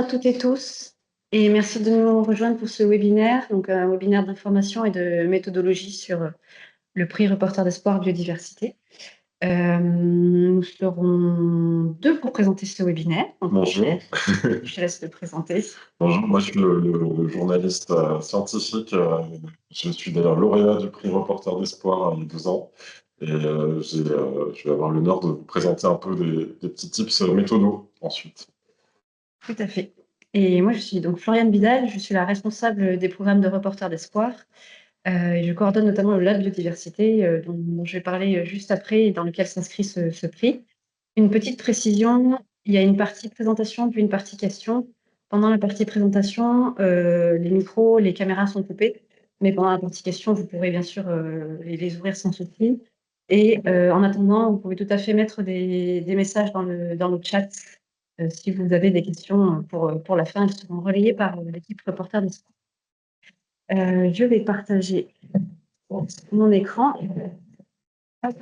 à toutes et tous et merci de nous rejoindre pour ce webinaire, donc un webinaire d'information et de méthodologie sur le prix Reporters d'Espoir Biodiversité. Nous serons deux pour présenter ce webinaire. Donc, Bonjour. je te laisse te présenter. Bonjour, moi je suis le journaliste scientifique. Je suis d'ailleurs lauréat du prix Reporter d'Espoir il y a 12 ans. Et je vais avoir l'honneur de vous présenter un peu des petits tips méthodos ensuite. Tout à fait. Et moi, je suis donc Floriane Vidal, je suis la responsable des programmes de Reporters d'Espoir. Et je coordonne notamment le Lab Biodiversité, dont je vais parler juste après, et dans lequel s'inscrit ce prix. Une petite précision, il y a une partie présentation puis une partie question. Pendant la partie présentation, les micros, les caméras sont coupés, mais pendant la partie question, vous pourrez bien sûr les ouvrir sans souci. Et en attendant, vous pouvez tout à fait mettre des messages dans le chat si vous avez des questions pour la fin. Elles seront relayées par l'équipe Reporter d'Espoir. Je vais partager mon écran. Hop.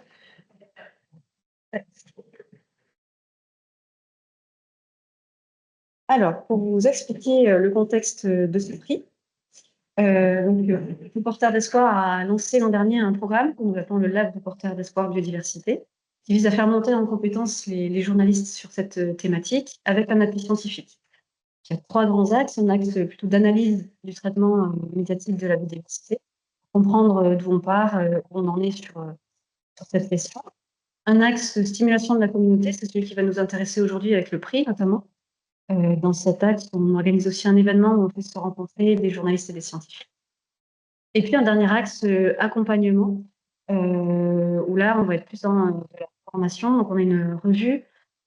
Alors, pour vous expliquer le contexte de ce prix, Reporters d'Espoir a lancé l'an dernier un programme que nous appelons le Lab Reporters d'Espoir Biodiversité, qui vise à faire monter en compétence les journalistes sur cette thématique avec un appui scientifique. Il y a trois grands axes. Un axe plutôt d'analyse du traitement médiatique de la biodiversité, comprendre d'où on part, où on en est sur cette question. Un axe stimulation de la communauté, c'est celui qui va nous intéresser aujourd'hui avec le prix notamment. Dans cet axe, on organise aussi un événement où on fait se rencontrer des journalistes et des scientifiques. Et puis un dernier axe, accompagnement, où là, on va être plus dans de la formation. Donc on a une revue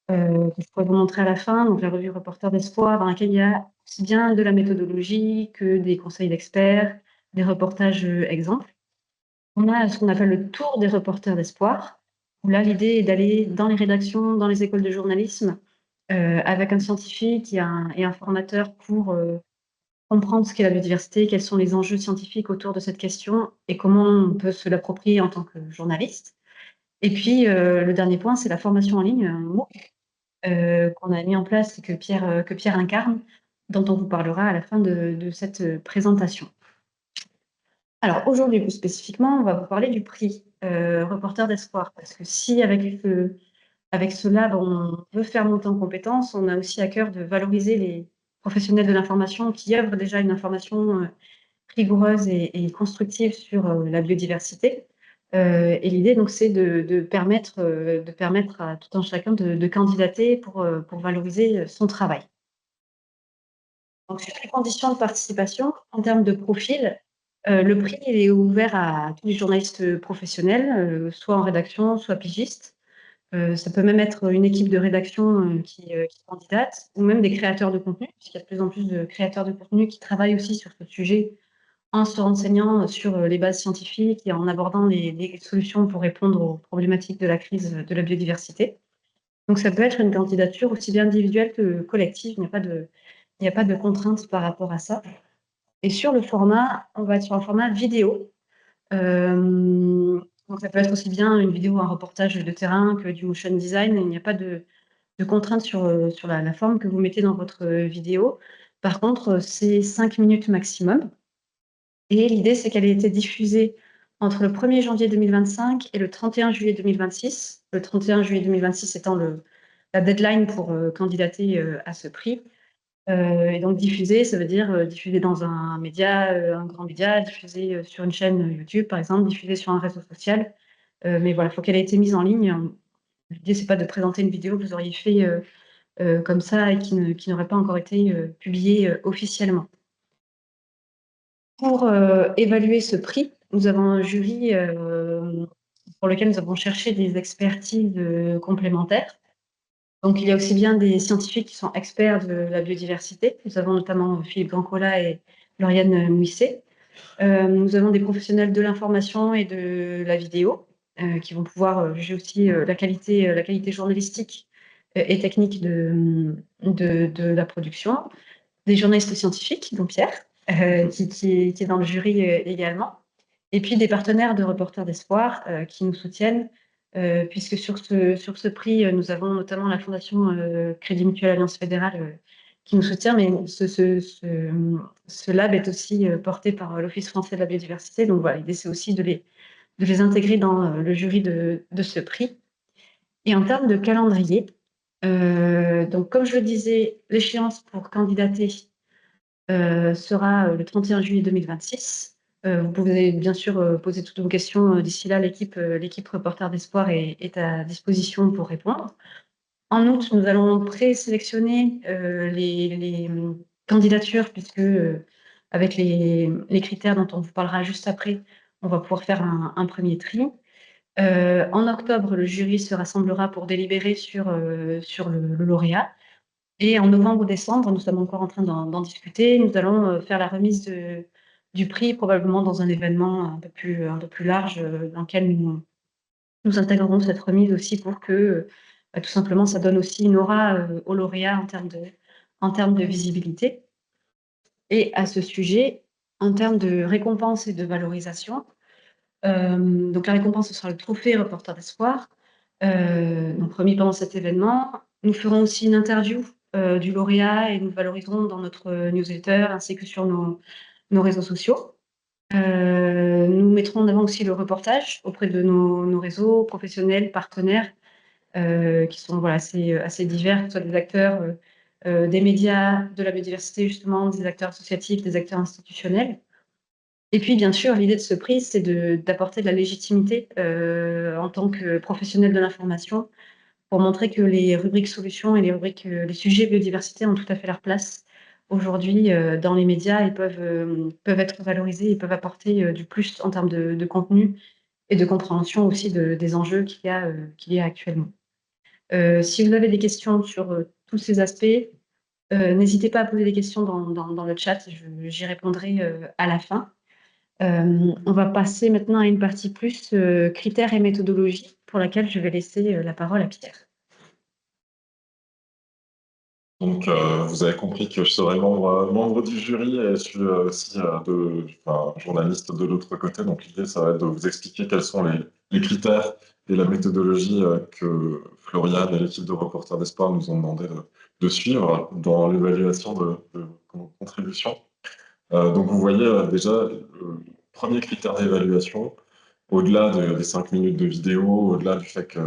que je pourrais vous montrer à la fin, donc la revue Reporters d'Espoir, dans laquelle il y a aussi bien de la méthodologie que des conseils d'experts, des reportages exemples. On a ce qu'on appelle le tour des reporters d'espoir, où là, l'idée est d'aller dans les rédactions, dans les écoles de journalisme, avec un scientifique et un formateur pour comprendre ce qu'est la biodiversité, quels sont les enjeux scientifiques autour de cette question et comment on peut se l'approprier en tant que journaliste. Et puis, le dernier point, c'est la formation en ligne, un MOOC, qu'on a mis en place et que Pierre incarne, dont on vous parlera à la fin de cette présentation. Alors aujourd'hui, plus spécifiquement, on va vous parler du prix Reporter d'Espoir, parce que si avec ce lab, on veut faire monter en compétences, on a aussi à cœur de valoriser les professionnels de l'information qui œuvrent déjà une information rigoureuse et constructive sur la biodiversité. Et l'idée, donc, c'est de permettre à tout un chacun de candidater pour valoriser son travail. Donc, sur les conditions de participation, en termes de profil, le prix il est ouvert à tous les journalistes professionnels, soit en rédaction, soit pigistes. Ça peut même être une équipe de rédaction qui candidate, ou même des créateurs de contenu, puisqu'il y a de plus en plus de créateurs de contenu qui travaillent aussi sur ce sujet en se renseignant sur les bases scientifiques et en abordant les solutions pour répondre aux problématiques de la crise de la biodiversité. Donc ça peut être une candidature aussi bien individuelle que collective, il n'y a pas de contrainte par rapport à ça. Et sur le format, on va être sur un format vidéo. Donc ça peut être aussi bien une vidéo, un reportage de terrain que du motion design. Il n'y a pas de contrainte sur la forme que vous mettez dans votre vidéo. Par contre, c'est 5 minutes maximum. Et l'idée, c'est qu'elle ait été diffusée entre le 1er janvier 2025 et le 31 juillet 2026. Le 31 juillet 2026 étant la deadline pour candidater à ce prix. Et donc diffuser, ça veut dire diffuser dans un média, un grand média, diffuser sur une chaîne YouTube, par exemple, diffuser sur un réseau social. Mais voilà, il faut qu'elle ait été mise en ligne. L'idée, c'est pas de présenter une vidéo que vous auriez fait comme ça et qui n'aurait pas encore été publiée officiellement. Pour évaluer ce prix, nous avons un jury pour lequel nous avons cherché des expertises complémentaires. Donc, il y a aussi bien des scientifiques qui sont experts de la biodiversité. Nous avons notamment Philippe Brancola et Lauriane Mouisset. Nous avons des professionnels de l'information et de la vidéo qui vont pouvoir juger aussi la qualité journalistique et technique de la production. Des journalistes scientifiques, dont Pierre, qui est dans le jury également. Et puis des partenaires de Reporters d'Espoir qui nous soutiennent, puisque sur ce prix, nous avons notamment la Fondation Crédit Mutuel Alliance Fédérale qui nous soutient, mais ce lab est aussi porté par l'Office français de la biodiversité. Donc voilà, l'idée, c'est aussi de les intégrer dans le jury de ce prix. Et en termes de calendrier, donc comme je le disais, l'échéance pour candidater sera le 31 juillet 2026. Vous pouvez bien sûr poser toutes vos questions d'ici là. L'équipe Reporter d'Espoir est à disposition pour répondre. En août, nous allons présélectionner les candidatures, puisque avec les critères dont on vous parlera juste après, on va pouvoir faire un premier tri. En octobre, le jury se rassemblera pour délibérer sur le lauréat. Et en novembre-décembre, nous sommes encore en train d'en discuter. Nous allons faire la remise du prix, probablement dans un événement un peu plus large, dans lequel nous intégrerons cette remise aussi pour que, tout simplement, ça donne aussi une aura au lauréat en termes de visibilité. Et à ce sujet, en termes de récompense et de valorisation, donc la récompense, ce sera le trophée Reporter d'Espoir, donc remis pendant cet événement. Nous ferons aussi une interview du lauréat et nous le valoriserons dans notre newsletter ainsi que sur nos réseaux sociaux. Nous mettrons en avant aussi le reportage auprès de nos réseaux professionnels, partenaires, qui sont voilà, assez divers, que ce soit des acteurs des médias, de la biodiversité justement, des acteurs associatifs, des acteurs institutionnels. Et puis, bien sûr, l'idée de ce prix, c'est d'apporter de la légitimité en tant que professionnel de l'information, pour montrer que les rubriques solutions et les sujets biodiversité ont tout à fait leur place aujourd'hui dans les médias et peuvent être valorisés et peuvent apporter du plus en termes de contenu et de compréhension aussi des enjeux qu'il y a actuellement. Si vous avez des questions sur tous ces aspects, n'hésitez pas à poser des questions dans le chat, j'y répondrai à la fin. On va passer maintenant à une partie plus critères et méthodologie, pour laquelle je vais laisser la parole à Pierre. Donc, vous avez compris que je serai membre du jury et je suis aussi journaliste de l'autre côté. Donc, l'idée, ça va être de vous expliquer quels sont les critères et la méthodologie que Florian et l'équipe de Reporters d'Espoir nous ont demandé de suivre dans l'évaluation de vos contributions. Donc, vous voyez déjà le premier critère d'évaluation, au-delà des 5 minutes de vidéo, au-delà du fait qu'il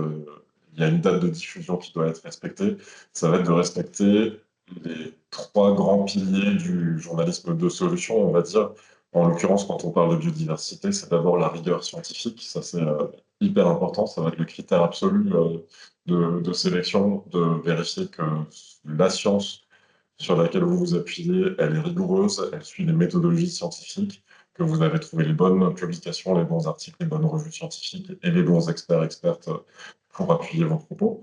y a une date de diffusion qui doit être respectée, ça va être de respecter les 3 grands piliers du journalisme de solution, on va dire. En l'occurrence, quand on parle de biodiversité, c'est d'abord la rigueur scientifique, ça c'est hyper important, ça va être le critère absolu de sélection, de vérifier que la science sur laquelle vous vous appuyez, elle est rigoureuse, elle suit les méthodologies scientifiques, que vous avez trouvé les bonnes publications, les bons articles, les bonnes revues scientifiques et les bons expertes pour appuyer vos propos.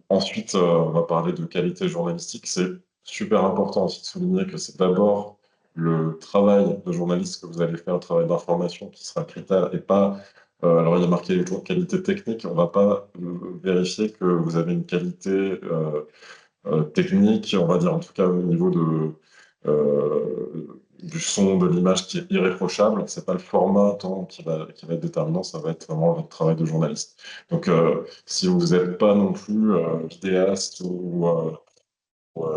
Ensuite, on va parler de qualité journalistique. C'est super important aussi de souligner que c'est d'abord le travail de journaliste que vous allez faire, le travail d'information qui sera critère et pas. Alors, il y a marqué qualité technique, on ne va pas vérifier que vous avez une qualité technique, on va dire en tout cas au niveau du son, de l'image qui est irréprochable. C'est pas le format tant qui va être déterminant, ça va être vraiment votre travail de journaliste. Donc, si vous n'êtes pas non plus vidéaste ou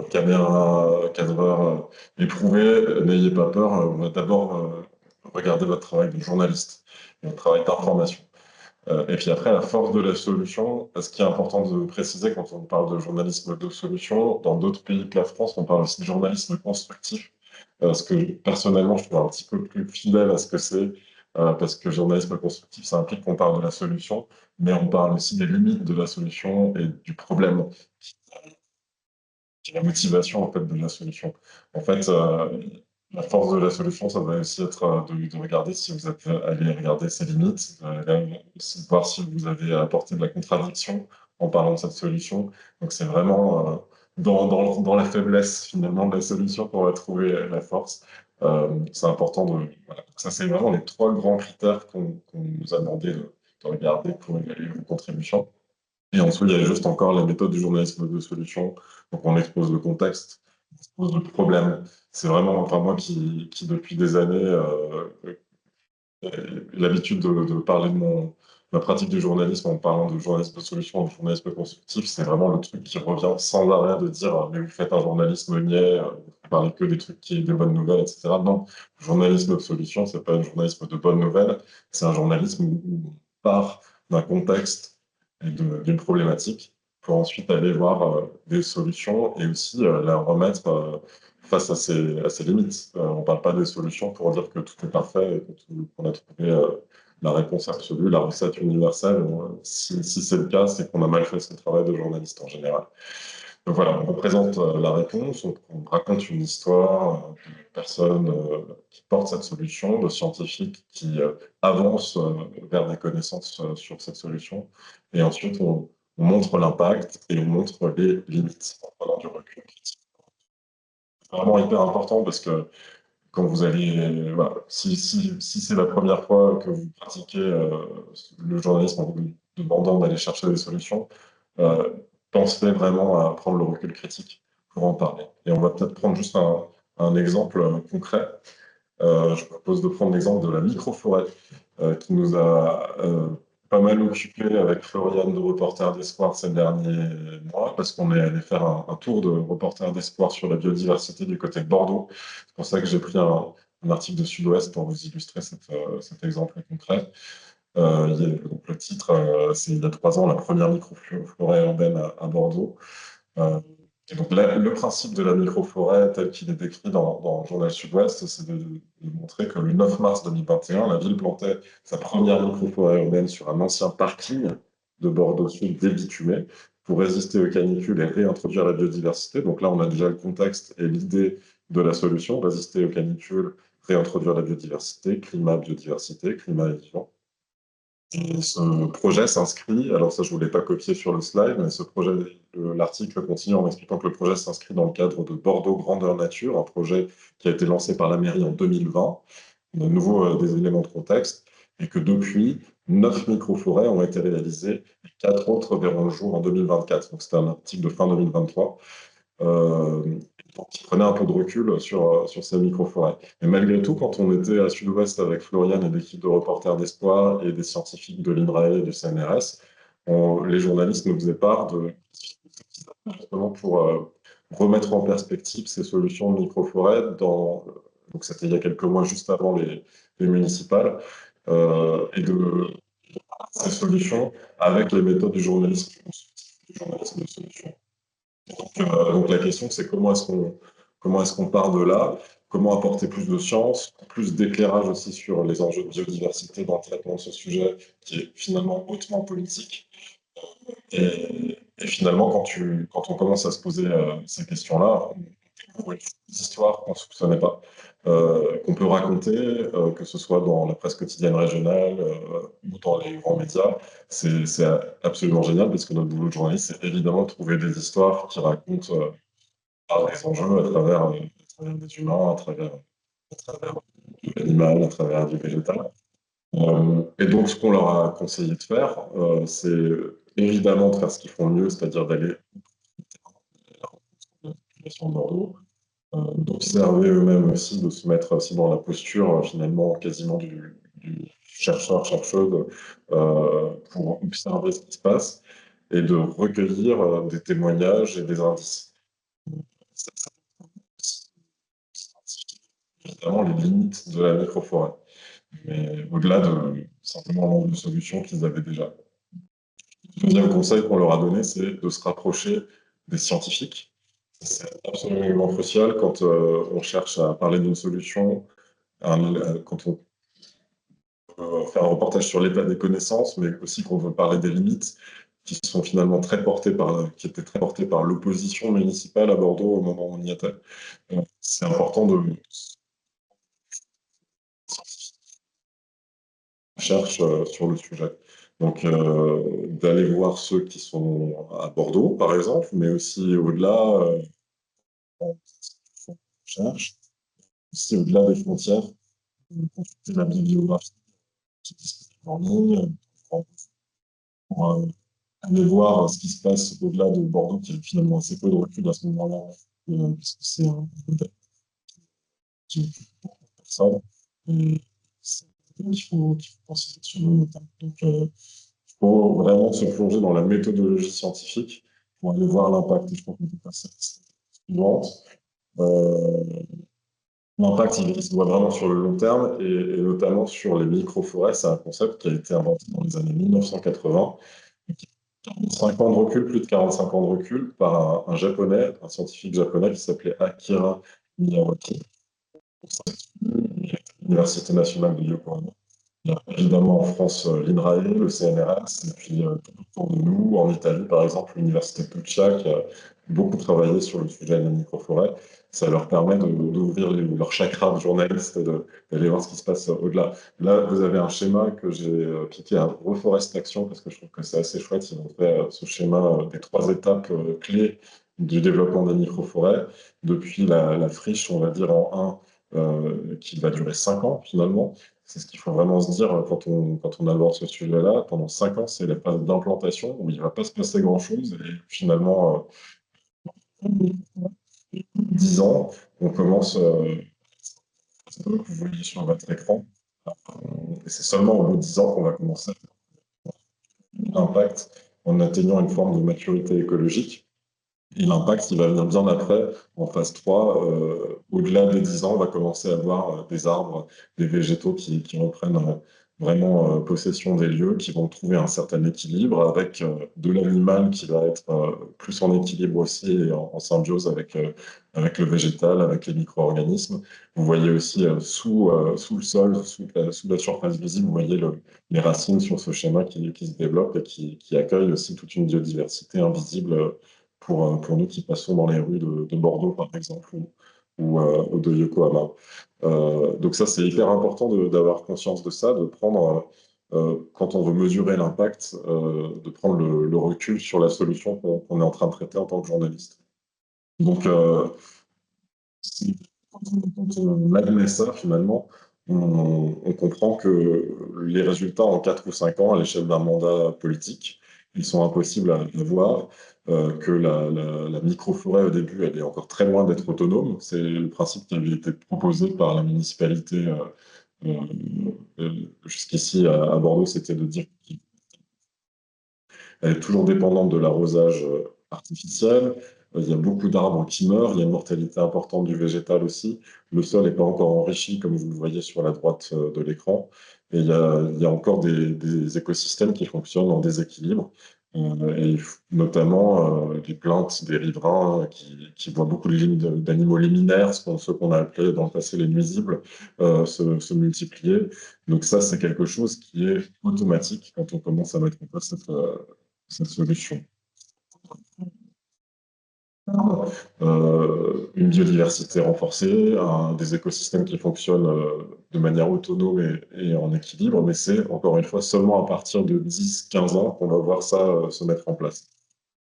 cadreur éprouvé, n'ayez pas peur. On va d'abord regarder votre travail de journaliste, votre travail d'information. Et puis après, la force de la solution, ce qui est important de préciser quand on parle de journalisme de solution, dans d'autres pays que la France, on parle aussi de journalisme constructif, ce que personnellement, je trouve un petit peu plus fidèle à ce que c'est, parce que journalisme constructif, ça implique qu'on parle de la solution, mais on parle aussi des limites de la solution et du problème, qui est la motivation en fait, de la solution. En fait, la force de la solution, ça va aussi être de regarder si vous êtes allé regarder ses limites, aussi de voir si vous avez apporté de la contradiction en parlant de cette solution. Donc c'est vraiment dans la faiblesse finalement de la solution qu'on va trouver la force. C'est important de. Voilà. Donc, ça, c'est vraiment les 3 grands critères qu'on nous a demandé de regarder pour évaluer vos contributions. Et en dessous, il y a juste encore la méthode du journalisme de solution. Donc, on expose le contexte, on expose le problème. C'est vraiment, enfin, moi qui depuis des années, l'habitude de parler ma pratique du journalisme, en parlant de journalisme de solution, de journalisme constructif, c'est vraiment le truc qui revient sans arrêt de dire mais vous faites un journalisme niais, vous parlez que des trucs des bonnes nouvelles, etc. Non, le journalisme de solution, c'est pas un journalisme de bonnes nouvelles, c'est un journalisme où on part d'un contexte et d'une problématique pour ensuite aller voir des solutions et aussi la remettre face à ses limites. On ne parle pas des solutions pour dire que tout est parfait et qu'on a trouvé la réponse absolue, la recette universelle. Si c'est le cas, c'est qu'on a mal fait son travail de journaliste en général. Donc voilà, on représente la réponse, on raconte une histoire de personnes qui portent cette solution, de scientifiques qui avancent vers des connaissances sur cette solution. Et ensuite, on montre l'impact et on montre les limites en prenant du recul critique. C'est vraiment hyper important parce que quand vous allez, voilà, si c'est la première fois que vous pratiquez le journalisme en vous demandant d'aller chercher des solutions, euh, pensez vraiment à prendre le recul critique pour en parler. Et on va peut-être prendre juste un exemple concret. Je propose de prendre l'exemple de la microforêt qui nous a pas mal occupé avec Floriane de Reporters d'Espoir ces derniers mois, parce qu'on est allé faire un tour de Reporters d'Espoir sur la biodiversité du côté de Bordeaux. C'est pour ça que j'ai pris un article de Sud-Ouest pour vous illustrer cet exemple concret. Donc le titre, c'est il y a 3 ans, la première microforêt urbaine à Bordeaux. Euh, et donc le principe de la microforêt tel qu'il est décrit dans le journal Sud-Ouest, c'est de montrer que le 9 mars 2021, la ville plantait sa première microforêt urbaine sur un ancien parking de Bordeaux Sud débitumé pour résister aux canicules et réintroduire la biodiversité. Donc là, on a déjà le contexte et l'idée de la solution, résister aux canicules, réintroduire la biodiversité, biodiversité, climat et vivant. Et ce projet s'inscrit, alors ça je ne voulais pas copier sur le slide, mais ce projet, l'article continue en expliquant que le projet s'inscrit dans le cadre de Bordeaux Grandeur Nature, un projet qui a été lancé par la mairie en 2020, de nouveau des éléments de contexte, et que depuis, 9 microforêts ont été réalisées, et 4 autres verront le jour en 2024. Donc c'était un article de fin 2023 qui prenait un peu de recul sur ces microforêts. Mais malgré tout, quand on était à Sud-Ouest avec Floriane et l'équipe de Reporters d'Espoir et des scientifiques de l'INRAE et du CNRS, les journalistes nous faisaient part de justement pour remettre en perspective ces solutions de microforêts donc c'était il y a quelques mois juste avant les municipales et de ces solutions avec les méthodes du journalisme constructif, du journalisme de solution. Donc la question, c'est comment est-ce qu'on part de là, comment apporter plus de science, plus d'éclairage aussi sur les enjeux de biodiversité dans le traitement de ce sujet qui est finalement hautement politique. Et finalement, quand on commence à se poser ces questions-là, on découvre des histoires qu'on ne soupçonnait pas, qu'on peut raconter, que ce soit dans la presse quotidienne régionale ou dans les grands médias. C'est absolument génial parce que notre boulot de journaliste, c'est évidemment de trouver des histoires qui racontent des enjeux à travers des humains, à travers de l'animal, à travers du végétal. Et donc, ce qu'on leur a conseillé de faire, c'est évidemment de faire ce qu'ils font le mieux, c'est-à-dire d'aller à la rencontre de la population de Bordeaux, d'observer eux-mêmes aussi, de se mettre aussi dans la posture finalement quasiment du chercheur, chercheuse, pour observer ce qui se passe et de recueillir des témoignages et des indices. Ça, évidemment les limites de la microforêt, mais au-delà de simplement l'angle de solution qu'ils avaient déjà. Le deuxième conseil qu'on leur a donné, c'est de se rapprocher des scientifiques. C'est absolument crucial quand on cherche à parler d'une solution, quand on veut faire un reportage sur l'état des connaissances, mais aussi qu'on veut parler des limites qui sont finalement qui étaient très portées par l'opposition municipale à Bordeaux au moment où on y était. C'est important de cherche sur le sujet. Donc, d'aller voir ceux qui sont à Bordeaux, par exemple, mais aussi au-delà, en recherche, aussi au-delà des frontières, consulter la bibliographie qui est disponible en ligne, pour aller voir ce qui se passe au-delà de Bordeaux, qui a finalement assez peu de recul à ce moment-là, parce que c'est un modèle qui occupe beaucoup de personnes. Et qu'il faut penser sur le long terme. Donc, il faut vraiment se plonger dans la méthodologie scientifique pour aller voir l'impact. Et je pense qu'on peut passer à la slide suivante. L'impact, il se voit vraiment sur le long terme et notamment sur les micro-forêts. C'est un concept qui a été inventé dans les années 1980. 45 ans de recul, plus de 45 ans de recul, par un japonais, un scientifique japonais qui s'appelait Akira Miyawaki, l'Université nationale de Yokohama. Il y a évidemment en France l'INRAE, le CNRS, et puis tout autour de nous, en Italie par exemple, l'Université de Perugia qui a beaucoup travaillé sur le sujet des microforêts. Ça leur permet d'ouvrir leur chakra de journaliste et d'aller voir ce qui se passe au-delà. Là, vous avez un schéma que j'ai piqué à Reforest Action parce que je trouve que c'est assez chouette. Ils ont fait ce schéma des 3 étapes clés du développement des microforêts, depuis la friche, on va dire en 1, qui va durer 5 ans finalement. C'est ce qu'il faut vraiment se dire quand on aborde ce sujet-là. Pendant 5 ans, c'est la phase d'implantation où il ne va pas se passer grand-chose. Et finalement, 10 ans, on commence, que vous voyez sur votre écran. Et c'est seulement au bout de 10 ans qu'on va commencer à faire l'impact en atteignant une forme de maturité écologique. Et l'impact, il va venir bien après, en phase 3. Au-delà des 10 ans, on va commencer à voir des arbres, des végétaux qui reprennent vraiment possession des lieux, qui vont trouver un certain équilibre avec de l'animal qui va être plus en équilibre aussi et en symbiose avec le végétal, avec les micro-organismes. Vous voyez aussi sous le sol, sous la surface visible, vous voyez les racines sur ce schéma qui se développent et qui accueillent aussi toute une biodiversité invisible pour nous qui passons dans les rues de Bordeaux, par exemple, ou de Yokohama. Donc ça, c'est hyper important d'avoir conscience de ça, de prendre, quand on veut mesurer l'impact, de prendre le recul sur la solution qu'on est en train de traiter en tant que journaliste. Donc, quand on admet ça, finalement, on comprend que les résultats en 4 ou 5 ans, à l'échelle d'un mandat politique, ils sont impossibles à voir, que la microforêt, au début, elle est encore très loin d'être autonome. C'est le principe qui avait été proposé par la municipalité jusqu'ici à Bordeaux, c'était de dire qu'elle est toujours dépendante de l'arrosage artificiel. Il y a beaucoup d'arbres qui meurent, il y a une mortalité importante du végétal aussi. Le sol n'est pas encore enrichi, comme vous le voyez sur la droite de l'écran. Et il y a encore des écosystèmes qui fonctionnent en déséquilibre. Et notamment des plaintes des riverains qui voient beaucoup d'animaux liminaires, ceux qu'on a appelés dans le passé les nuisibles, se multiplier. Donc ça, c'est quelque chose qui est automatique quand on commence à mettre en place cette solution. Une biodiversité renforcée, des écosystèmes qui fonctionnent de manière autonome et en équilibre, mais c'est encore une fois seulement à partir de 10-15 ans qu'on va voir ça se mettre en place.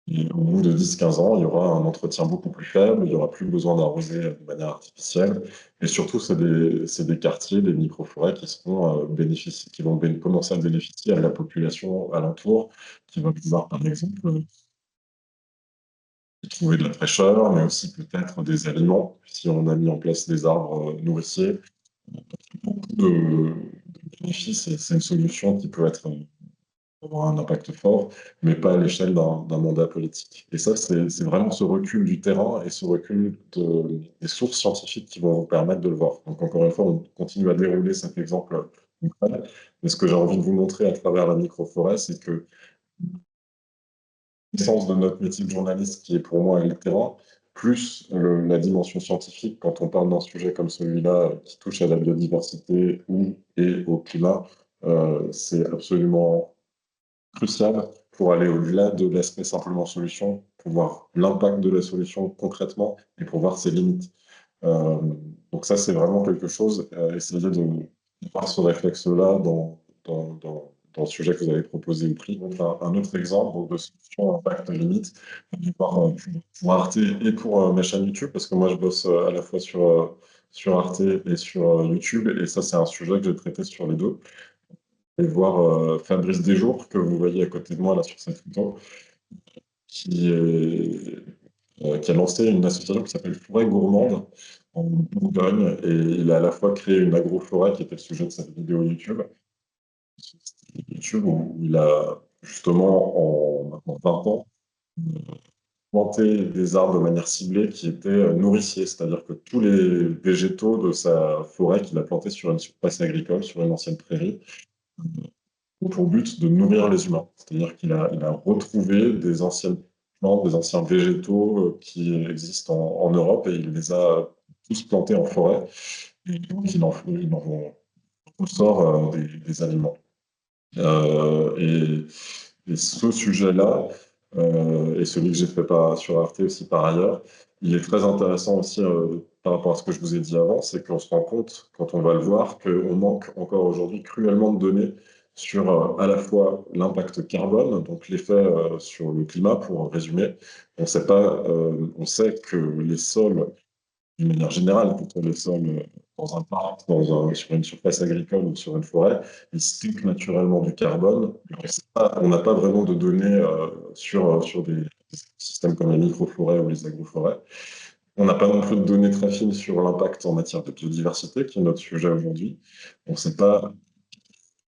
Et au bout de 10-15 ans, il y aura un entretien beaucoup plus faible, il n'y aura plus besoin d'arroser de manière artificielle. Et surtout, c'est des quartiers, des microforêts qui seront qui vont commencer à bénéficier à la population alentour, qui va pouvoir, par exemple, trouver de la fraîcheur, mais aussi peut-être des aliments, si on a mis en place des arbres nourriciers. Beaucoup de bénéfices, et c'est une solution qui peut avoir un impact fort, mais pas à l'échelle d'un mandat politique. Et ça, c'est vraiment ce recul du terrain et ce recul des sources scientifiques qui vont vous permettre de le voir. Donc encore une fois, on continue à dérouler cet exemple concret, mais ce que j'ai envie de vous montrer à travers la microforêt, c'est que l'essence de notre métier de journaliste, qui est pour moi le terrain, plus la dimension scientifique, quand on parle d'un sujet comme celui-là, qui touche à la biodiversité et au climat, c'est absolument crucial pour aller au-delà de l'aspect simplement solution, pour voir l'impact de la solution concrètement et pour voir ses limites. Euh, donc ça, c'est vraiment quelque chose, essayer de voir ce réflexe-là dans le sujet que vous avez proposé au prix. Donc, un autre exemple de solution à impact limite, pour Arte et pour ma chaîne YouTube, parce que moi, je bosse à la fois sur Arte et sur YouTube, et ça, c'est un sujet que j'ai traité sur les deux. Et voir Fabrice Desjours, que vous voyez à côté de moi là sur cette photo, qui a lancé une association qui s'appelle Forêt Gourmande, en Bourgogne, et il a à la fois créé une agroforêt, qui était le sujet de cette vidéo YouTube, où il a justement, en maintenant 20 ans, planté des arbres de manière ciblée qui étaient nourriciers, c'est-à-dire que tous les végétaux de sa forêt qu'il a plantés sur une surface agricole, sur une ancienne prairie, ont pour but de nourrir les humains. C'est-à-dire qu'il a retrouvé des anciennes plantes, des anciens végétaux qui existent en Europe, et il les a tous plantés en forêt. Et donc, il en ressort des aliments. Et ce sujet-là, et celui que j'ai fait sur Arte aussi par ailleurs, il est très intéressant aussi par rapport à ce que je vous ai dit avant, c'est qu'on se rend compte, quand on va le voir, qu'on manque encore aujourd'hui cruellement de données sur à la fois l'impact carbone, donc l'effet sur le climat, pour résumer. On sait que les sols, d'une manière générale, plutôt les sols dans un parc, sur une surface agricole ou sur une forêt, ils stockent naturellement du carbone. On n'a pas vraiment de données sur des systèmes comme les microforêts ou les agroforêts. On n'a pas non plus de données très fines sur l'impact en matière de biodiversité, qui est notre sujet aujourd'hui. On ne sait pas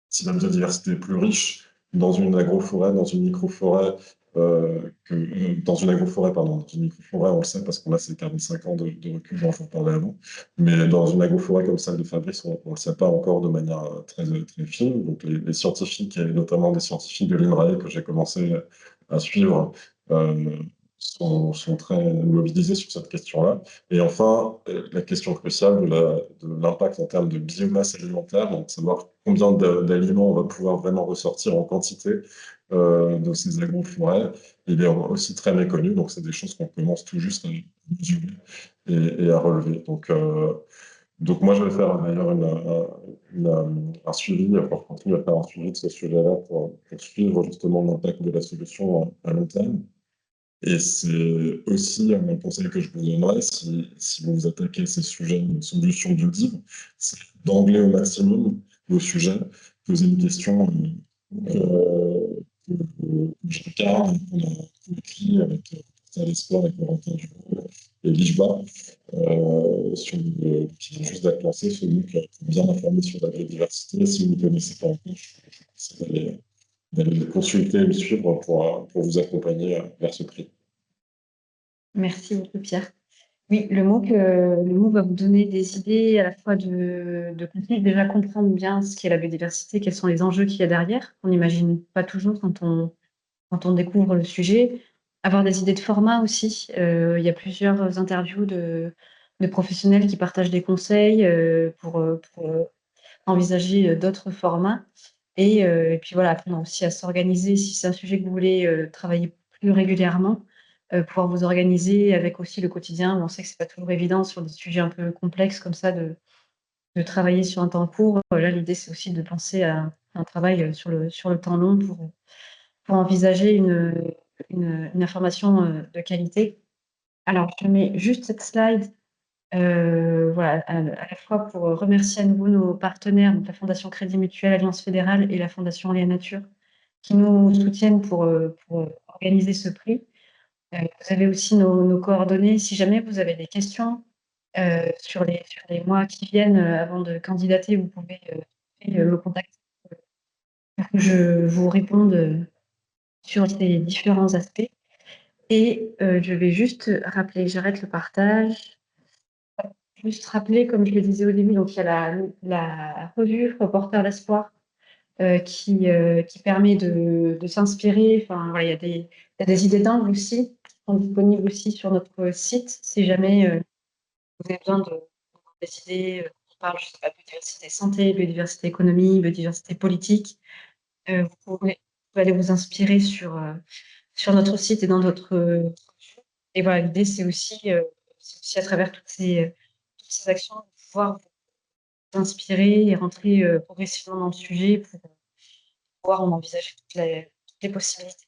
si la biodiversité est plus riche dans une agroforêt, dans une microforêt, dans une agroforêt, pardon, dans une microforêt, on le sait parce qu'on a ces 45 ans de recul dont je vous parlais avant, mais dans une agroforêt comme celle de Fabrice, on ne le sait pas encore de manière très fine. Donc les scientifiques, et notamment des scientifiques de l'INRAE que j'ai commencé à suivre, euh, sont très mobilisés sur cette question-là. Et enfin, la question cruciale de l'impact en termes de biomasse alimentaire, donc savoir combien d'aliments on va pouvoir vraiment ressortir en quantité de ces agroforêts, il est aussi très méconnu. Donc, c'est des choses qu'on commence tout juste à mesurer et à relever. Donc moi, je vais faire d'ailleurs un suivi, pour continuer à faire un suivi de ce sujet-là pour suivre justement l'impact de la solution à long terme. Et c'est aussi un conseil que je vous donnerais si vous vous attaquez à ces sujets de solutions biodives, c'est d'angler au maximum vos sujets, poser une question que je regarde, qu'on a écrit avec Pascal Espoir et Corentin Dubourg et Lijba, qui vient juste d'être lancé, ce MOOC pour bien informer sur la biodiversité. Si vous ne connaissez pas encore, je vous conseille d'aller le consulter et le suivre pour vous accompagner vers ce prix. Merci beaucoup, Pierre. Oui, le MOOC va vous donner des idées à la fois de contenu, déjà comprendre bien ce qu'est la biodiversité, quels sont les enjeux qu'il y a derrière. On n'imagine pas toujours quand on découvre le sujet. Avoir des idées de format aussi. Il y a plusieurs interviews de professionnels qui partagent des conseils pour envisager d'autres formats. Et puis voilà, apprendre aussi à s'organiser si c'est un sujet que vous voulez travailler plus régulièrement, pouvoir vous organiser avec aussi le quotidien. On sait que c'est pas toujours évident sur des sujets un peu complexes comme ça de travailler sur un temps court. Là, l'idée, c'est aussi de penser à un travail sur le temps long pour envisager une information de qualité. Alors, je mets juste cette slide voilà, à la fois pour remercier à nouveau nos partenaires, donc la Fondation Crédit Mutuel, Alliance Fédérale et la Fondation Léa Nature, qui nous soutiennent pour organiser ce prix. Vous avez aussi nos coordonnées. Si jamais vous avez des questions sur les mois qui viennent avant de candidater, vous pouvez me contacter pour que je vous réponde sur ces différents aspects. Et je vais juste rappeler, j'arrête le partage. Juste rappeler, comme je le disais au début, donc il y a la revue Reporters d'espoir qui permet de s'inspirer. Enfin, voilà, il y a des idées d'angle aussi qui sont disponibles aussi sur notre site. Si jamais vous avez besoin de des idées, on parle, je sais pas, biodiversité santé, biodiversité économie, biodiversité politique, vous pouvez aller vous inspirer sur notre site et dans notre revue. Et voilà, l'idée, c'est aussi à travers toutes ces actions de pouvoir vous inspirer et rentrer progressivement dans le sujet pour pouvoir en envisager toutes les possibilités.